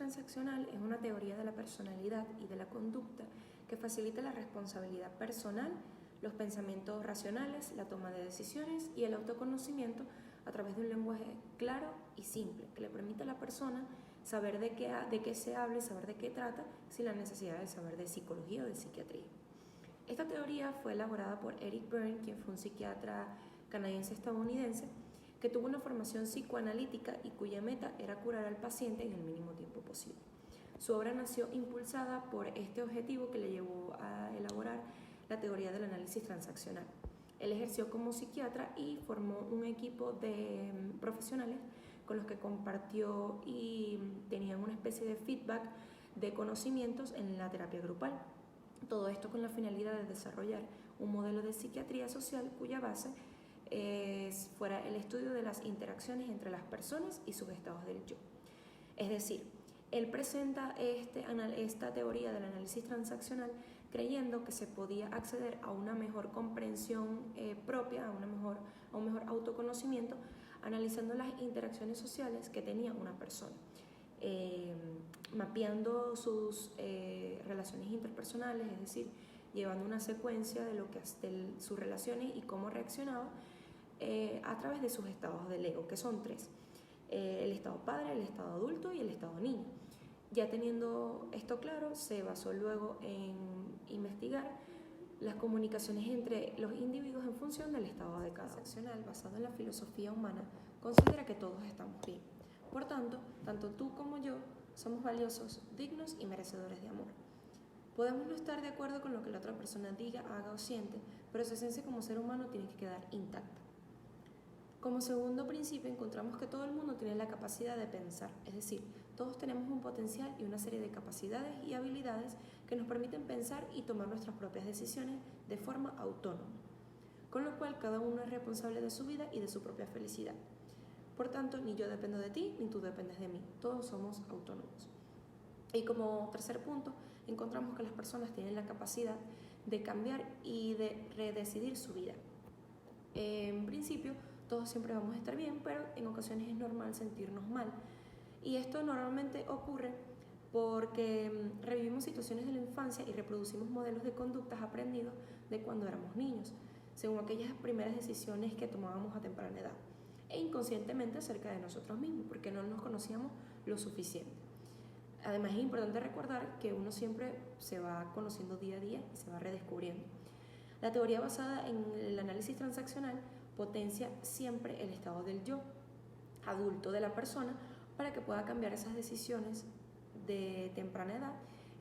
transaccional es una teoría de la personalidad y de la conducta que facilita la responsabilidad personal, los pensamientos racionales, la toma de decisiones y el autoconocimiento a través de un lenguaje claro y simple que le permite a la persona saber de qué se habla y saber de qué trata sin la necesidad de saber de psicología o de psiquiatría. Esta teoría fue elaborada por Eric Berne, quien fue un psiquiatra canadiense-estadounidense que tuvo una formación psicoanalítica y cuya meta era curar al paciente en el mínimo tiempo posible. Su obra nació impulsada por este objetivo que le llevó a elaborar la teoría del análisis transaccional. Él ejerció como psiquiatra y formó un equipo de profesionales con los que compartió y tenían una especie de feedback de conocimientos en la terapia grupal. Todo esto con la finalidad de desarrollar un modelo de psiquiatría social cuya base fuera el estudio de las interacciones entre las personas y sus estados del yo. Es decir, él presenta esta teoría del análisis transaccional creyendo que se podía acceder a una mejor comprensión propia, a un mejor autoconocimiento, analizando las interacciones sociales que tenía una persona, mapeando sus relaciones interpersonales, es decir, llevando una secuencia de sus relaciones y cómo reaccionaba a través de sus estados del ego, que son tres: el estado padre, el estado adulto y el estado niño. Ya teniendo esto claro, se basó luego en investigar las comunicaciones entre los individuos en función del estado de cada transaccional, basado en la filosofía humana, considera que todos estamos bien. Por tanto tú como yo somos valiosos, dignos y merecedores de amor. Podemos no estar de acuerdo con lo que la otra persona diga, haga o siente, pero su esencia como ser humano tiene que quedar intacta. Como segundo principio, encontramos que todo el mundo tiene la capacidad de pensar, es decir, todos tenemos un potencial y una serie de capacidades y habilidades que nos permiten pensar y tomar nuestras propias decisiones de forma autónoma, con lo cual cada uno es responsable de su vida y de su propia felicidad. Por tanto, ni yo dependo de ti, ni tú dependes de mí, todos somos autónomos. Y como tercer punto, encontramos que las personas tienen la capacidad de cambiar y de redecidir su vida. En principio, todos siempre vamos a estar bien, pero en ocasiones es normal sentirnos mal. Y esto normalmente ocurre porque revivimos situaciones de la infancia y reproducimos modelos de conductas aprendidos de cuando éramos niños, según aquellas primeras decisiones que tomábamos a temprana edad, e inconscientemente acerca de nosotros mismos, porque no nos conocíamos lo suficiente. Además, es importante recordar que uno siempre se va conociendo día a día y se va redescubriendo. La teoría basada en el análisis transaccional potencia siempre el estado del yo adulto de la persona para que pueda cambiar esas decisiones de temprana edad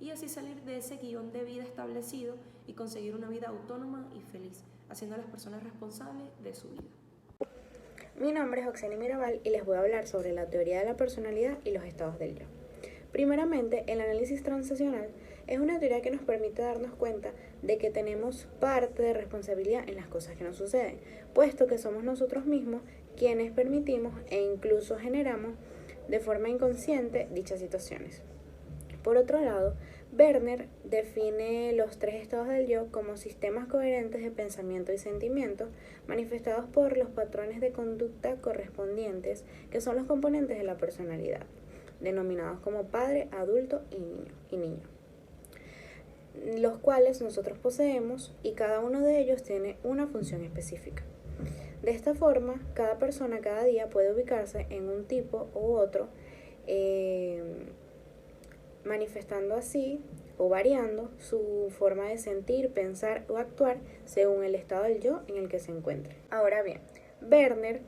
y así salir de ese guión de vida establecido y conseguir una vida autónoma y feliz, haciendo a las personas responsables de su vida. Mi nombre es Oxeni Mirabal y les voy a hablar sobre la teoría de la personalidad y los estados del yo. Primeramente, el análisis transaccional es una teoría que nos permite darnos cuenta de que tenemos parte de responsabilidad en las cosas que nos suceden, puesto que somos nosotros mismos quienes permitimos e incluso generamos de forma inconsciente dichas situaciones. Por otro lado, Werner define los tres estados del yo como sistemas coherentes de pensamiento y sentimiento manifestados por los patrones de conducta correspondientes que son los componentes de la personalidad, denominados como padre, adulto y niño, los cuales nosotros poseemos y cada uno de ellos tiene una función específica. De esta forma, cada persona cada día puede ubicarse en un tipo u otro, manifestando así o variando su forma de sentir, pensar o actuar según el estado del yo en el que se encuentre. Ahora bien, Werner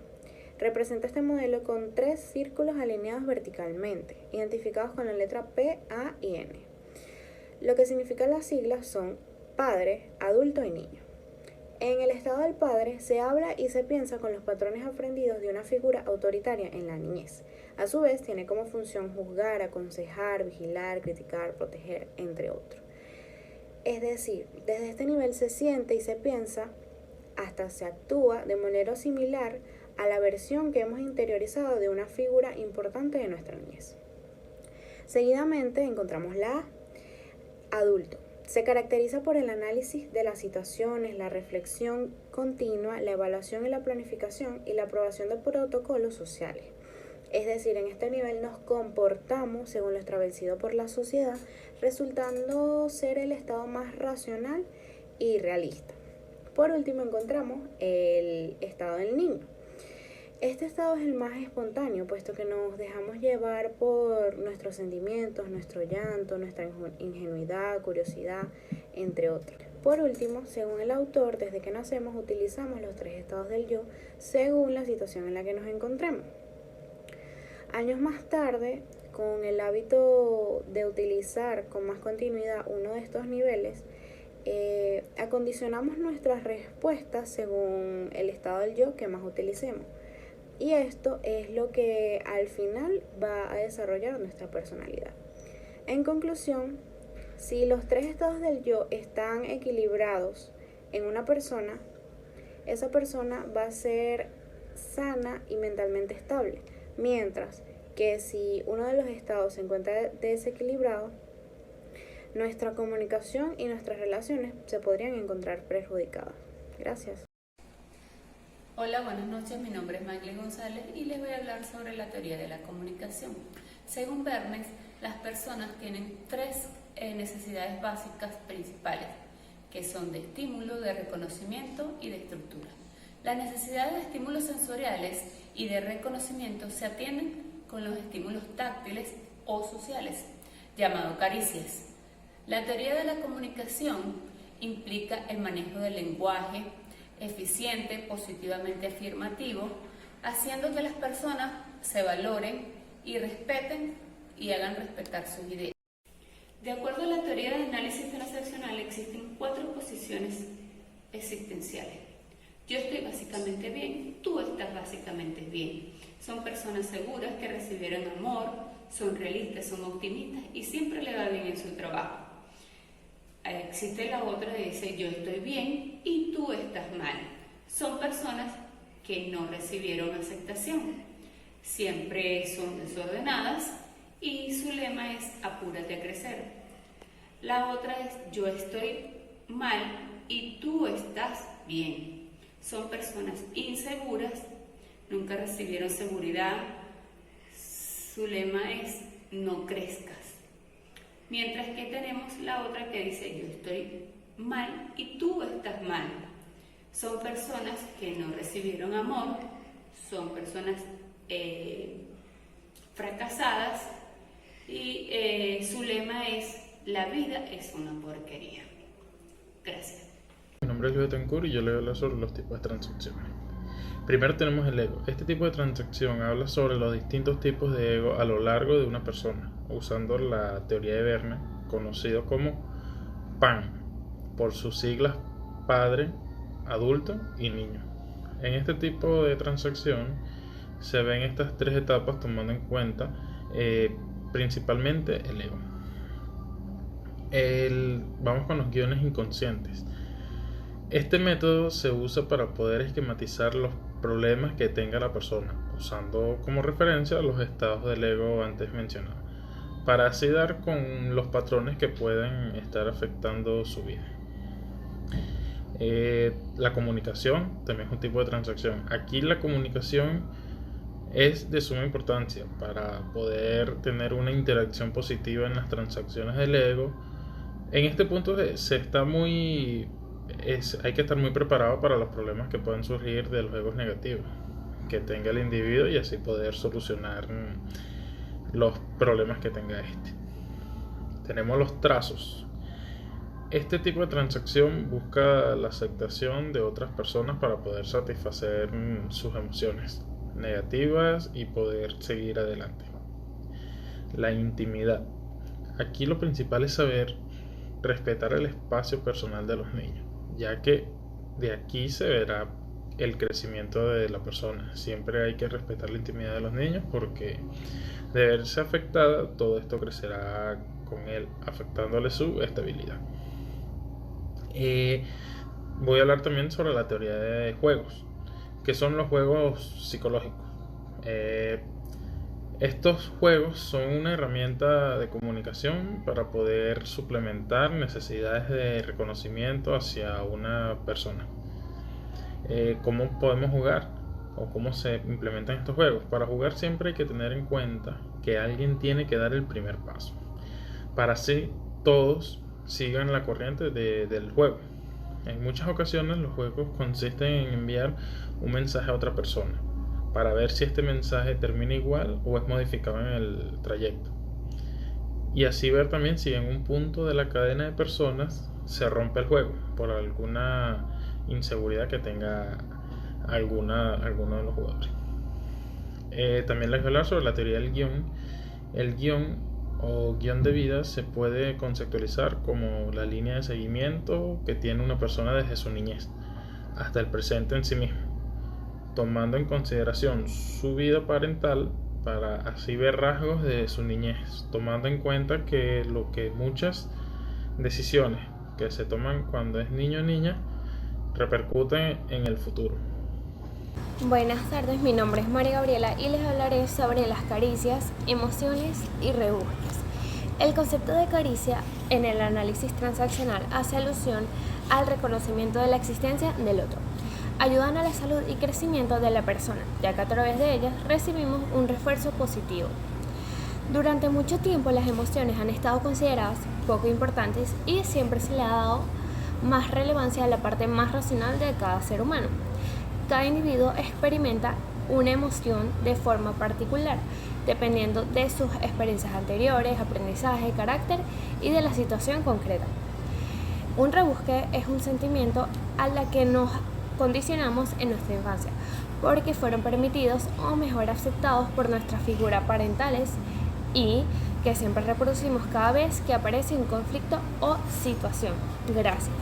representa este modelo con 3 círculos alineados verticalmente, identificados con la letra P, A y N. Lo que significan las siglas son padre, adulto y niño. En el estado del padre se habla y se piensa con los patrones aprendidos de una figura autoritaria en la niñez. A su vez, tiene como función juzgar, aconsejar, vigilar, criticar, proteger, entre otros. Es decir, desde este nivel se siente y se piensa, hasta se actúa de manera similar a la versión que hemos interiorizado de una figura importante de nuestra niñez. Seguidamente encontramos la A, adulto. Se caracteriza por el análisis de las situaciones, la reflexión continua, la evaluación y la planificación y la aprobación de protocolos sociales. Es decir, en este nivel nos comportamos según lo establecido por la sociedad, resultando ser el estado más racional y realista. Por último encontramos el estado del niño. Este estado es el más espontáneo, puesto que nos dejamos llevar por nuestros sentimientos, nuestro llanto, nuestra ingenuidad, curiosidad, entre otros. Por último, según el autor, desde que nacemos utilizamos los 3 estados del yo según la situación en la que nos encontremos. Años más tarde, con el hábito de utilizar con más continuidad uno de estos niveles, acondicionamos nuestras respuestas según el estado del yo que más utilicemos. Y esto es lo que al final va a desarrollar nuestra personalidad. En conclusión, si los 3 estados del yo están equilibrados en una persona, esa persona va a ser sana y mentalmente estable. Mientras que si uno de los estados se encuentra desequilibrado, nuestra comunicación y nuestras relaciones se podrían encontrar perjudicadas. Gracias. Hola, buenas noches. Mi nombre es Magli González y les voy a hablar sobre la teoría de la comunicación. Según Bernays, las personas tienen 3 necesidades básicas principales, que son de estímulo, de reconocimiento y de estructura. Las necesidades de estímulos sensoriales y de reconocimiento se atienden con los estímulos táctiles o sociales, llamados caricias. La teoría de la comunicación implica el manejo del lenguaje eficiente, positivamente afirmativo, haciendo que las personas se valoren y respeten y hagan respetar sus ideas. De acuerdo a la teoría de análisis transaccional, existen 4 posiciones existenciales. Yo estoy básicamente bien, tú estás básicamente bien. Son personas seguras que recibieron amor, son realistas, son optimistas y siempre le va bien en su trabajo. Existe la otra que dice yo estoy bien y tú estás mal. Son personas que no recibieron aceptación. Siempre son desordenadas y su lema es apúrate a crecer. La otra es yo estoy mal y tú estás bien. Son personas inseguras, nunca recibieron seguridad. Su lema es no crezcas. Mientras que tenemos la otra que dice yo estoy mal y tú estás mal. Son personas que no recibieron amor, son personas fracasadas y su lema es la vida es una porquería. Gracias. Mi nombre es Luis Betancourt y yo le voy a hablar sobre los tipos de transacciones. Primero tenemos el ego. Este tipo de transacción habla sobre los distintos tipos de ego a lo largo de una persona, usando la teoría de Verne, conocido como PAN, por sus siglas padre, adulto y niño. En este tipo de transacción se ven estas 3 etapas tomando en cuenta principalmente el ego. Vamos con los guiones inconscientes. Este método se usa para poder esquematizar los problemas que tenga la persona, usando como referencia los estados del ego antes mencionados, para así dar con los patrones que pueden estar afectando su vida. La comunicación también es un tipo de transacción. Aquí la comunicación es de suma importancia para poder tener una interacción positiva en las transacciones del ego. En este punto hay que estar muy preparado para los problemas que pueden surgir de los egos negativos que tenga el individuo y así poder solucionar los problemas que tenga este. Tenemos los trazos. Este tipo de transacción busca la aceptación de otras personas para poder satisfacer sus emociones negativas y poder seguir adelante. La intimidad. Aquí lo principal es saber respetar el espacio personal de los niños, ya que de aquí se verá el crecimiento de la persona. Siempre hay que respetar la intimidad de los niños porque de verse afectada, todo esto crecerá con él, afectándole su estabilidad. Voy a hablar también sobre la teoría de juegos, que son los juegos psicológicos. Estos juegos son una herramienta de comunicación para poder suplementar necesidades de reconocimiento hacia una persona. ¿Cómo podemos jugar? o cómo se implementan estos juegos. Para jugar siempre hay que tener en cuenta que alguien tiene que dar el primer paso, para así todos sigan la corriente del juego. En muchas ocasiones los juegos consisten en enviar un mensaje a otra persona para ver si este mensaje termina igual o es modificado en el trayecto, y así ver también si en un punto de la cadena de personas se rompe el juego por alguna inseguridad que tenga alguno de los jugadores. También les voy a hablar sobre la teoría del guión. El guión o guión de vida se puede conceptualizar como la línea de seguimiento que tiene una persona desde su niñez hasta el presente en sí mismo, tomando en consideración su vida parental para así ver rasgos de su niñez, tomando en cuenta que muchas decisiones que se toman cuando es niño o niña repercuten en el futuro. Buenas tardes, mi nombre es María Gabriela y les hablaré sobre las caricias, emociones y rebusques. El concepto de caricia en el análisis transaccional hace alusión al reconocimiento de la existencia del otro. Ayudan a la salud y crecimiento de la persona, ya que a través de ellas recibimos un refuerzo positivo. Durante mucho tiempo las emociones han estado consideradas poco importantes y siempre se le ha dado más relevancia a la parte más racional de cada ser humano. Cada individuo experimenta una emoción de forma particular, dependiendo de sus experiencias anteriores, aprendizaje, carácter y de la situación concreta. Un rebusque es un sentimiento a la que nos condicionamos en nuestra infancia, porque fueron permitidos o mejor aceptados por nuestras figuras parentales y que siempre reproducimos cada vez que aparece un conflicto o situación. Gracias.